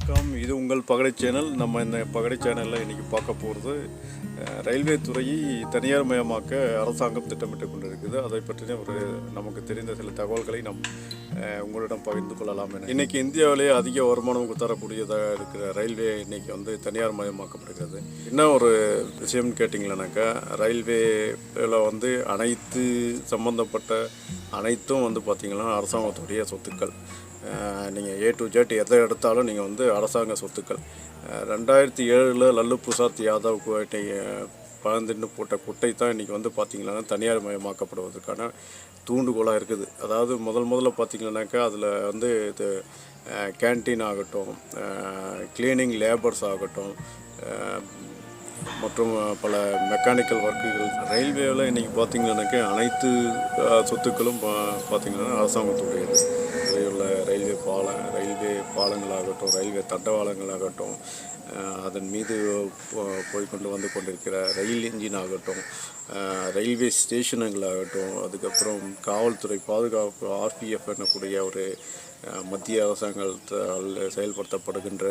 வணக்கம், இது உங்கள் பகடை சேனல். நம்ம இந்த பகடை சேனலில் இன்றைக்கி பார்க்க போகிறது ரயில்வே துறையை தனியார் மயமாக்க அரசாங்கம் திட்டமிட்டு கொண்டிருக்குது. அதை பற்றின நமக்கு தெரிந்த சில தகவல்களை உங்களிடம் பகிர்ந்து கொள்ளலாம். இன்றைக்கி இந்தியாவிலேயே அதிக வருமானம் தரக்கூடியதாக இருக்கிற ரயில்வே இன்றைக்கி தனியார் மயமாக்கப்படுகிறது. என்ன ஒரு விஷயம்னு கேட்டிங்களேனாக்கா, ரயில்வேயில் அனைத்து சம்பந்தப்பட்ட அனைத்தும் பார்த்திங்கன்னா அரசாங்கத்துடைய சொத்துக்கள். நீங்கள் A to Z எதை எடுத்தாலும் நீங்கள் அரசாங்க சொத்துக்கள். 2007 லல்லு பிரசாத் யாதவ் பழந்தின்னு போட்ட குட்டை தான் இன்றைக்கி பார்த்திங்கன்னா தனியார் மயமாக்கப்படுவதற்கான தூண்டுகோலாக இருக்குது. அதாவது முதல்ல பார்த்திங்கன்னாக்கா அதில் இது கேன்டீன் ஆகட்டும், கிளீனிங் லேபர்ஸ் ஆகட்டும், மற்றும் பல மெக்கானிக்கல் ஒர்க்குகள். ரயில்வேவில் இன்றைக்கி பார்த்திங்கன்னாக்கா அனைத்து சொத்துக்களும் பார்த்திங்கன்னா அரசாங்கத்துடையது. உள்ள ரயில்வே பாலங்களாகட்டும், ரயில்வே தண்டவாளங்களாகட்டும், அதன் மீது போய்கொண்டு கொண்டிருக்கிற ரயில் இன்ஜின் ஆகட்டும், ரயில்வே ஸ்டேஷனுங்களாகட்டும், அதுக்கப்புறம் காவல்துறை பாதுகாப்பு RPF என்னக்கூடிய ஒரு மத்திய அரசாங்கத்தால் செயல்படுத்தப்படுகின்ற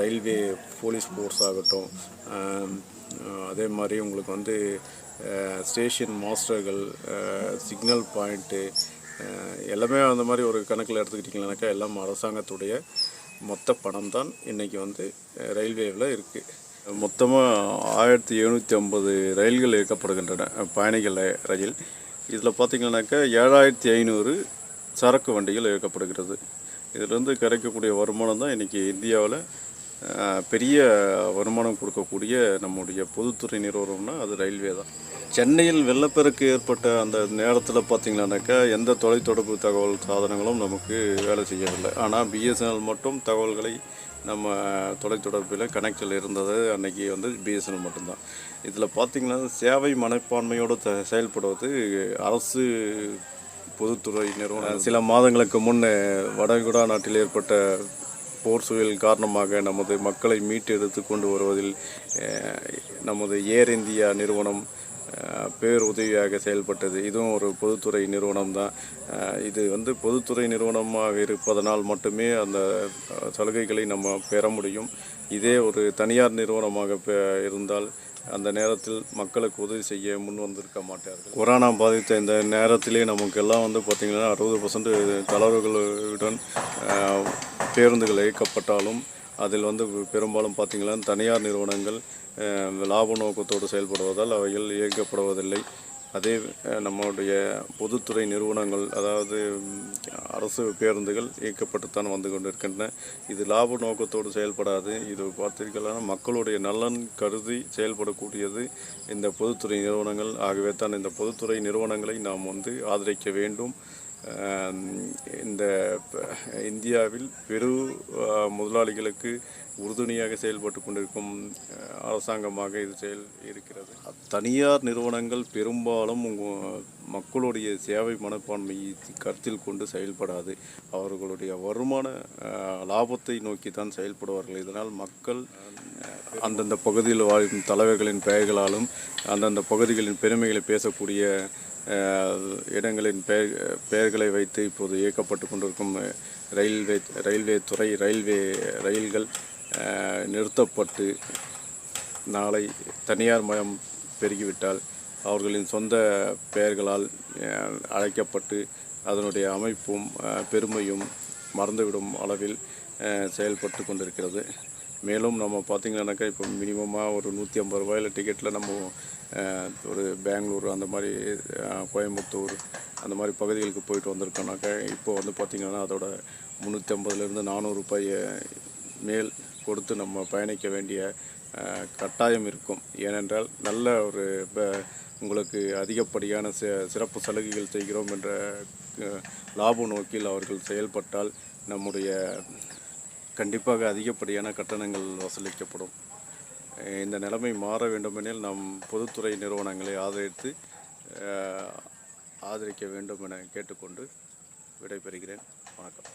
ரயில்வே போலீஸ் ஃபோர்ஸ் ஆகட்டும், அதே மாதிரி உங்களுக்கு ஸ்டேஷன் மாஸ்டர்கள், சிக்னல் பாயிண்ட்டு, எல்லாமே அந்த மாதிரி ஒரு கணக்கில் எடுத்துக்கிட்டிங்கனாக்கா எல்லாம் அரசாங்கத்துடைய மொத்த பணம் தான் இன்றைக்கி ரயில்வேவில் இருக்குது. மொத்தமாக 1750 ரயில்கள் இயக்கப்படுகின்றன, பயணிகள் ரயில். இதில் பார்த்திங்கனாக்கா 7500 சரக்கு வண்டிகள் இயக்கப்படுகிறது. இதிலிருந்து கிடைக்கக்கூடிய வருமானம் தான் இன்றைக்கி இந்தியாவில் பெரிய வருமானம் கொடுக்கக்கூடிய நம்முடைய பொதுத்துறை நிறுவனம்னா அது ரயில்வே தான். சென்னையில் வெள்ளப்பெருக்கு ஏற்பட்ட அந்த நேரத்தில் பார்த்திங்கனாக்கா எந்த தொலைத்தொடர்பு தகவல் சாதனங்களும் நமக்கு வேலை செய்யவில்லை. ஆனால் BSNL மட்டும் தகவல்களை நம்ம தொலைத்தொடர்பில் கனெக்டில் இருந்தது அன்றைக்கி BSNL மட்டும்தான். இதில் பார்த்திங்கன்னா சேவை மனப்பான்மையோடு செயல்படுவது அரசு பொதுத்துறை நிறுவனம். சில மாதங்களுக்கு முன் வடகுடா நாட்டில் ஏற்பட்ட போர் சூழல் காரணமாக நமது மக்களை மீட்டெடுத்து கொண்டு வருவதில் நமது ஏர் இந்தியா நிறுவனம் பேருதவியாக செயல்பட்டது. இதுவும் ஒரு பொதுத்துறை நிறுவனம் தான். இது பொதுத்துறை நிறுவனமாக இருப்பதனால் மட்டுமே அந்த சலுகைகளை நம்ம பெற முடியும். இதே ஒரு தனியார் நிறுவனமாக இருந்தால் அந்த நேரத்தில் மக்களுக்கு உதவி செய்ய முன் வந்திருக்க மாட்டார்கள். கொரோனா பாதித்த இந்த நேரத்திலே நமக்கெல்லாம் பார்த்திங்கன்னா 60% தளர்வுகளுடன் பேருந்துகள் இயக்கப்பட்டாலும் அதில் பெரும்பாலும் பார்த்திங்கன்னா தனியார் நிறுவனங்கள் லாப நோக்கத்தோடு செயல்படுவதால் அவைகள் இயக்கப்படுவதில்லை. அதே நம்முடைய பொதுத்துறை நிறுவனங்கள், அதாவது அரசு பேருந்துகள் இயக்கப்பட்டுத்தான் கொண்டிருக்கின்றன. இது லாப நோக்கத்தோடு செயல்படாது. இது பார்த்தீர்களான மக்களுடைய நலன் கருதி செயல்படக்கூடியது இந்த பொதுத்துறை நிறுவனங்கள். ஆகவே தான் இந்த பொதுத்துறை நிறுவனங்களை நாம் ஆதரிக்க வேண்டும். இந்த இந்தியாவில் முதலாளிகளுக்கு உறுதுணையாக செயல்பட்டு கொண்டிருக்கும் அரசாங்கமாக இது இருக்கிறது. தனியார் நிறுவனங்கள் பெரும்பாலும் மக்களுடைய சேவை மனப்பான்மையை கருத்தில் கொண்டு செயல்படாது. அவர்களுடைய வருமான லாபத்தை நோக்கி தான் செயல்படுவார்கள். இதனால் மக்கள் அந்தந்த பகுதியில் வாழும் தலைவர்களின் பெயர்களாலும் அந்தந்த பகுதிகளின் பெருமைகளை பேசக்கூடிய இடங்களின் பெயர்களை வைத்து இப்போது இயக்கப்பட்டு கொண்டிருக்கும் ரயில்கள் நிறுத்தப்பட்டு நாளை தனியார் மயம் பெருகிவிட்டால் அவர்களின் சொந்த பெயர்களால் அழைக்கப்பட்டு அதனுடைய அமைப்பும் பெருமையும் மறந்துவிடும் அளவில் செயல்பட்டு கொண்டிருக்கிறது. மேலும் நம்ம பார்த்திங்கன்னாக்கா இப்போ மினிமமாக ஒரு 150 ரூபாயில் டிக்கெட்டில் நம்ம ஒரு பெங்களூர் அந்த மாதிரி கோயம்புத்தூர் அந்த மாதிரி பகுதிகளுக்கு போயிட்டு வந்திருக்கோம்னாக்கா இப்போ பார்த்திங்கன்னா அதோட 350லேருந்து 400 ரூபாய் மேல் கொடுத்து நம்ம பயணிக்க வேண்டிய கட்டாயம் இருக்கும். ஏனென்றால் நல்ல ஒரு உங்களுக்கு அதிகப்படியான சிறப்பு சலுகைகள் செய்கிறோம் என்ற லாப நோக்கில் அவர்கள் செயல்பட்டால் நம்முடைய கண்டிப்பாக அதிகப்படியான கட்டணங்கள் வசூலிக்கப்படும். இந்த நிலைமை மாற வேண்டுமெனில் நாம் பொதுத்துறை நிறுவனங்களை ஆதரிக்க வேண்டும் என கேட்டுக்கொண்டு விடைபெறுகிறேன். வணக்கம்.